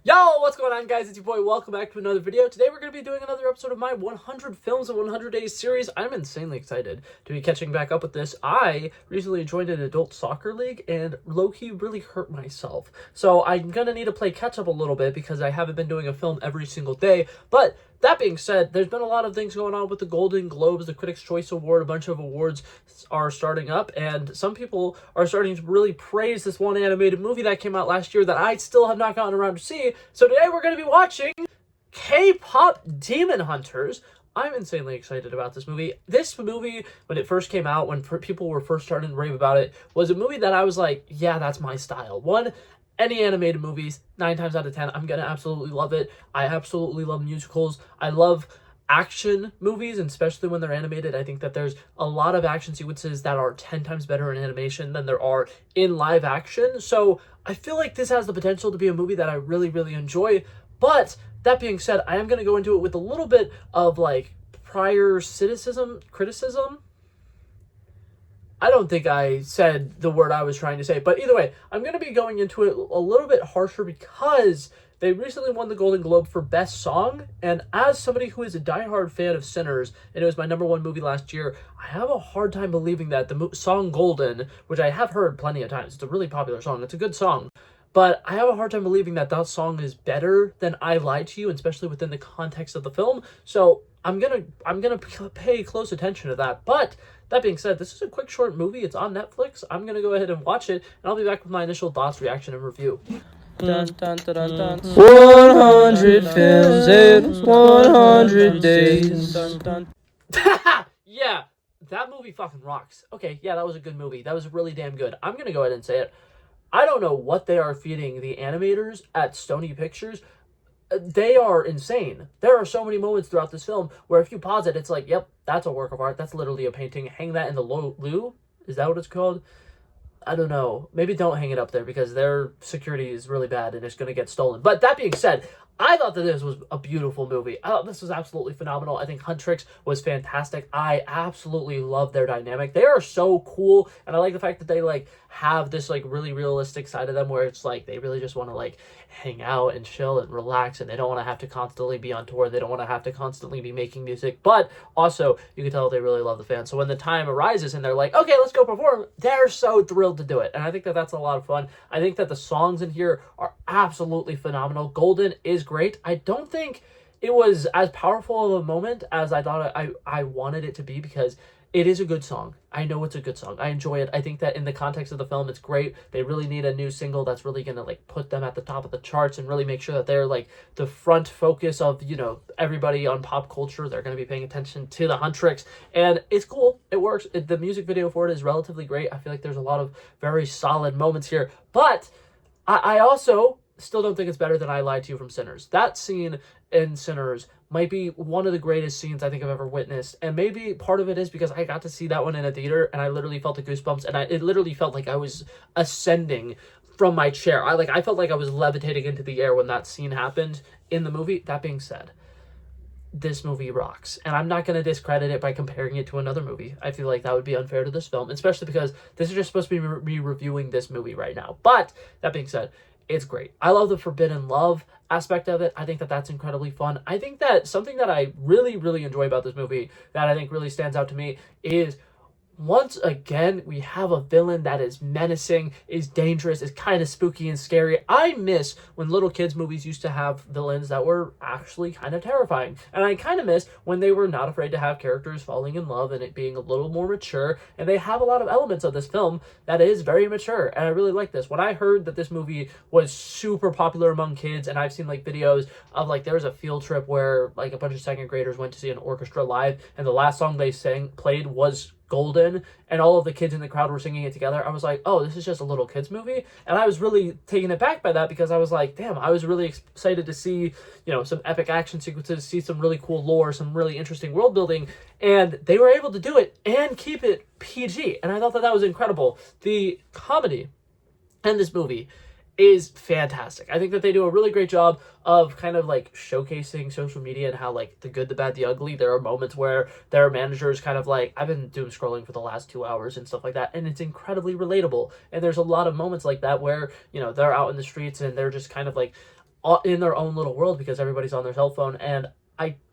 Yo, what's going on, guys? It's your boy. Welcome back to another video. Today we're going to be doing another episode of my 100 Films in 100 Days series. I'm insanely excited to be catching back up with this. I recently joined an adult soccer league and low-key really hurt myself. So I'm going to need to play catch-up a little bit because I haven't been doing a film every single day. But that being said, there's been a lot of things going on with the Golden Globes, the Critics' Choice Award. A bunch of awards are starting up, and some people are starting to really praise this one animated movie that came out last year that I still have not gotten around to see. So today we're going to be watching K-Pop Demon Hunters. I'm insanely excited about this movie. This movie, when it first came out, when people were first starting to rave about it, was a movie that I was like, yeah, that's my style. Any animated movies, 9 times out of 10, I'm going to absolutely love it. I absolutely love musicals. I love action movies, and especially when they're animated. I think that there's a lot of action sequences that are 10 times better in animation than there are in live action. So I feel like this has the potential to be a movie that I really, really enjoy. But that being said, I am going to go into it with a little bit of like prior criticism. I don't think I said the word I was trying to say, but either way, I'm going to be going into it a little bit harsher because they recently won the Golden Globe for Best Song, and as somebody who is a diehard fan of Sinners, and it was my #1 movie last year, I have a hard time believing that the song Golden, which I have heard plenty of times, it's a really popular song, it's a good song, but I have a hard time believing that that song is better than I Lied to You, especially within the context of the film. So I'm gonna pay close attention to that. But that being said, this is a quick, short movie. It's on Netflix. I'm gonna go ahead and watch it, and I'll be back with my initial thoughts, reaction, and review. Dun, dun, dun, dun, dun. 100 films in 100 days. Yeah, that movie fucking rocks. Okay, yeah, that was a good movie. That was really damn good. I'm gonna go ahead and say it. I don't know what they are feeding the animators at Sony Pictures. They are insane. There are so many moments throughout this film where if you pause it, it's like, yep, that's a work of art. That's literally a painting. Hang that in the loo? Is that what it's called? I don't know. Maybe don't hang it up there because their security is really bad and it's going to get stolen. But that being said, I thought that this was a beautiful movie. I thought this was absolutely phenomenal. I think Huntrix was fantastic. I absolutely love their dynamic. They are so cool, and I like the fact that they like have this like really realistic side of them where it's like they really just want to like hang out and chill and relax, and they don't want to have to constantly be on tour. They don't want to have to constantly be making music, but also you can tell they really love the fans. So when the time arises and they're like, okay, let's go perform, they're so thrilled to do it. And I think that that's a lot of fun. I think that the songs in here are absolutely phenomenal. Golden is great. I don't think it was as powerful of a moment as I thought I wanted it to be, because it is a good song. I know it's a good song. I enjoy it. I think that in the context of the film, it's great. They really need a new single that's really going to like put them at the top of the charts and really make sure that they're like the front focus of, you know, everybody on pop culture. They're going to be paying attention to the Huntrix, and it's cool. It works. The music video for it is relatively great. I feel like there's a lot of very solid moments here, but I also still don't think it's better than I Lied to You from Sinners. That scene in Sinners might be one of the greatest scenes I think I've ever witnessed, and maybe part of it is because I got to see that one in a theater and I literally felt the goosebumps, and it literally felt like I was ascending from my chair. I felt like I was levitating into the air when that scene happened in the movie. That being said, this movie rocks, and I'm not going to discredit it by comparing it to another movie. I feel like that would be unfair to this film, especially because this is just supposed to be me reviewing this movie right now. But that being said, it's great. I love the forbidden love aspect of it. I think that that's incredibly fun. I think that something that I really, really enjoy about this movie that I think really stands out to me is, once again, we have a villain that is menacing, is dangerous, is kind of spooky and scary. I miss when little kids' movies used to have villains that were actually kind of terrifying. And I kind of miss when they were not afraid to have characters falling in love and it being a little more mature. And they have a lot of elements of this film that is very mature. And I really like this. When I heard that this movie was super popular among kids, and I've seen like videos of like there was a field trip where like a bunch of second graders went to see an orchestra played, and the last song they played was Golden, and all of the kids in the crowd were singing it together. I was like, oh, this is just a little kids movie. And I was really taken aback by that, because I was like, damn, I was really excited to see, you know, some epic action sequences, see some really cool lore, some really interesting world building, and they were able to do it and keep it PG, and I thought that that was incredible. The comedy in this movie is fantastic. I think that they do a really great job of kind of like showcasing social media and how like the good, the bad, the ugly. There are moments where their managers kind of like, I've been doom scrolling for the last 2 hours and stuff like that, and it's incredibly relatable. And there's a lot of moments like that where, you know, they're out in the streets and they're just kind of like in their own little world because everybody's on their cell phone. And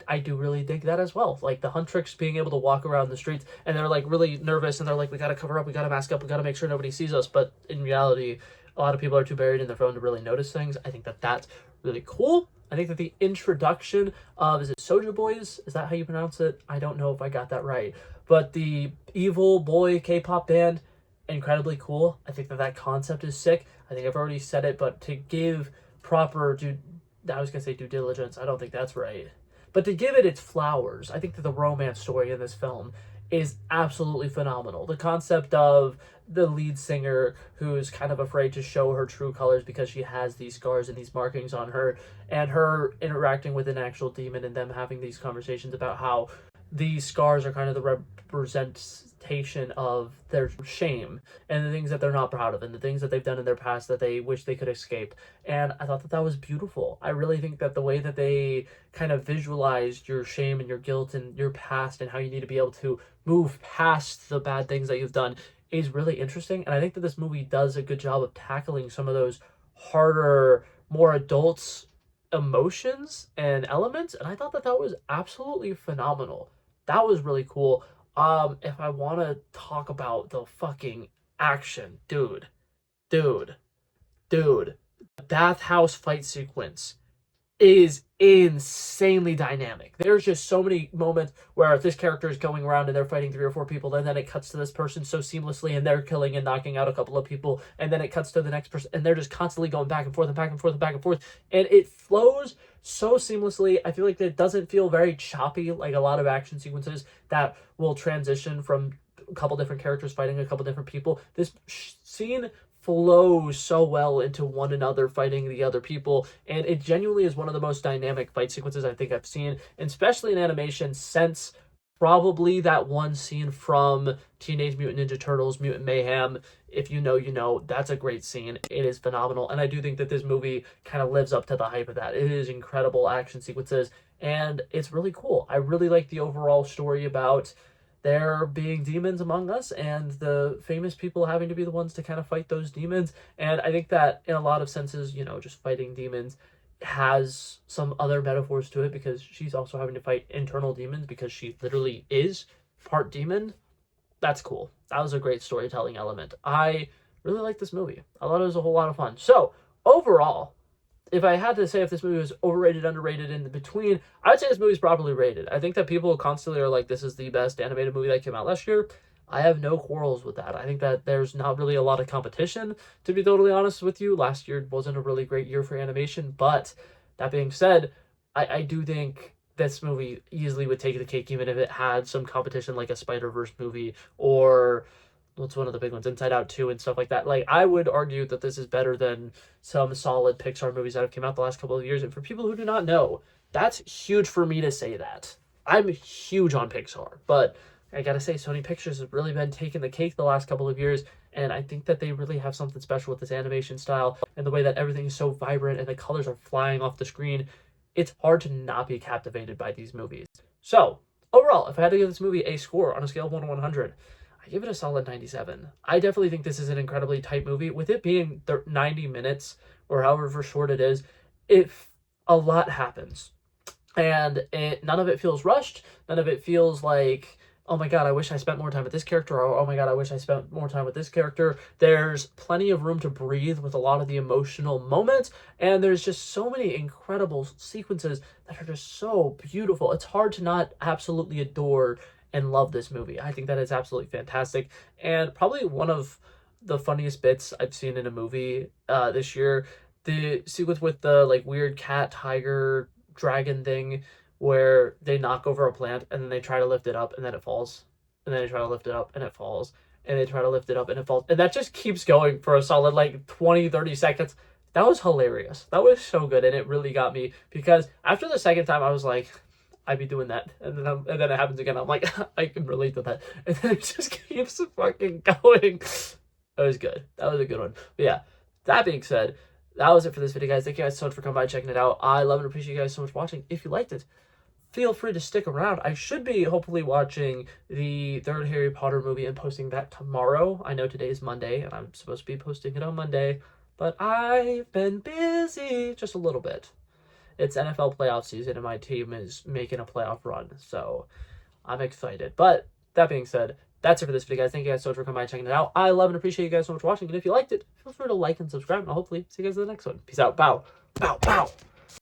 I do really dig that as well. Like the Huntrix being able to walk around the streets and they're like really nervous and they're like, we got to cover up, we got to mask up, we got to make sure nobody sees us. But in reality, a lot of people are too buried in their phone to really notice things. I think that that's really cool. I think that the introduction of, is it Soulja Boys? Is that how you pronounce it? I don't know if I got that right. But the evil boy K-pop band, incredibly cool. I think that that concept is sick. I think I've already said it, but to give proper I was going to say due diligence. I don't think that's right. But to give it its flowers, I think that the romance story in this film is absolutely phenomenal. The concept of the lead singer who's kind of afraid to show her true colors because she has these scars and these markings on her, and her interacting with an actual demon and them having these conversations about how these scars are kind of the representation of their shame and the things that they're not proud of and the things that they've done in their past that they wish they could escape. And I thought that that was beautiful. I really think that the way that they kind of visualized your shame and your guilt and your past and how you need to be able to move past the bad things that you've done is really interesting. And I think that this movie does a good job of tackling some of those harder, more adults emotions and elements, and I thought that that was absolutely phenomenal. That was really cool. If I want to talk about the fucking action, dude, the bathhouse fight sequence is insanely dynamic. There's just so many moments where this character is going around and they're fighting 3 or 4 people, and then it cuts to this person so seamlessly and they're killing and knocking out a couple of people, and then it cuts to the next person and they're just constantly going back and forth and back and forth and back and forth, and it flows so seamlessly. I feel like it doesn't feel very choppy like a lot of action sequences that will transition from a couple different characters fighting a couple different people. This scene flows so well into one another fighting the other people, and it genuinely is one of the most dynamic fight sequences I think I've seen, and especially in animation, since probably that one scene from Teenage Mutant Ninja Turtles Mutant Mayhem. If you know, you know. That's a great scene. It is phenomenal, and I do think that this movie kind of lives up to the hype of that. It is incredible action sequences, and it's really cool. I really like the overall story about there being demons among us and the famous people having to be the ones to kind of fight those demons. And I think that in a lot of senses, you know, just fighting demons has some other metaphors to it because she's also having to fight internal demons because she literally is part demon. That's cool. That was a great storytelling element. I really like this movie. I thought it was a whole lot of fun. So overall, if I had to say if this movie was overrated, underrated, in between, I would say this movie's properly rated. I think that people constantly are like, this is the best animated movie that came out last year. I have no quarrels with that. I think that there's not really a lot of competition, to be totally honest with you. Last year wasn't a really great year for animation, but that being said, I do think this movie easily would take the cake even if it had some competition like a Spider-Verse movie or what's one of the big ones, Inside Out 2 and stuff like that. Like, I would argue that this is better than some solid Pixar movies that have come out the last couple of years. And for people who do not know, that's huge for me to say that. I'm huge on Pixar, but I gotta say, Sony Pictures has really been taking the cake the last couple of years, and I think that they really have something special with this animation style and the way that everything is so vibrant and the colors are flying off the screen. It's hard to not be captivated by these movies. So, overall, if I had to give this movie a score on a scale of 1 to 100, I give it a solid 97. I definitely think this is an incredibly tight movie. With it being 90 minutes, or however short it is, a lot happens. And none of it feels rushed. None of it feels like, oh my god, I wish I spent more time with this character, or oh my god, I wish I spent more time with this character. There's plenty of room to breathe with a lot of the emotional moments, and there's just so many incredible sequences that are just so beautiful. It's hard to not absolutely adore and love this movie. I think that it's absolutely fantastic, and probably one of the funniest bits I've seen in a movie this year. The sequence with the like weird cat, tiger, dragon thing where they knock over a plant and then they try to lift it up and then it falls, and then they try to lift it up and it falls, and they try to lift it up and it falls, and that just keeps going for a solid like 20-30 seconds. That was hilarious. That was so good, and it really got me because after the second time I was like, I'd be doing that, and then it happens again. I'm like, I can relate to that, and then it just keeps fucking going. That was good. That was a good one. But yeah, that being said, that was it for this video, guys. Thank you guys so much for coming by and checking it out. I love and appreciate you guys so much watching. If you liked it, feel free to stick around. I should be hopefully watching the third Harry Potter movie and posting that tomorrow. I know today is Monday, and I'm supposed to be posting it on Monday. But I've been busy just a little bit. It's NFL playoff season and my team is making a playoff run, so I'm excited. But that being said, that's it for this video, guys. Thank you guys so much for coming by and checking it out. I love and appreciate you guys so much for watching. And if you liked it, feel free to like and subscribe. And I'll hopefully see you guys in the next one. Peace out. Bow. Bow. Bow.